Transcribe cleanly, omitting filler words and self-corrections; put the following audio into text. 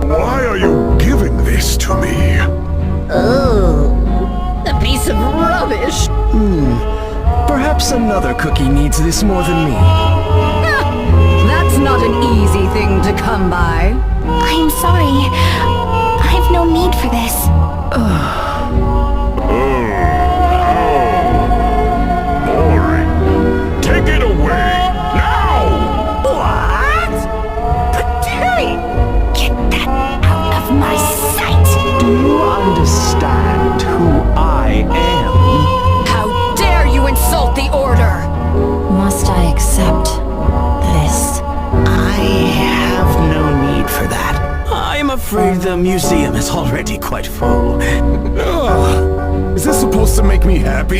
Why are you giving this to me? Oh, a piece of rubbish. Perhaps another cookie needs this more than me. That's not an easy thing to come by. I'm sorry. I've no need for this. Boring. Take it away, now! What? Patooey! Get that out of my sight! Do you understand who I am? How dare you insult the Order! Must I accept this? I have no need for that. I'm afraid the museum is already quite full. Ugh. Is this supposed to make me happy?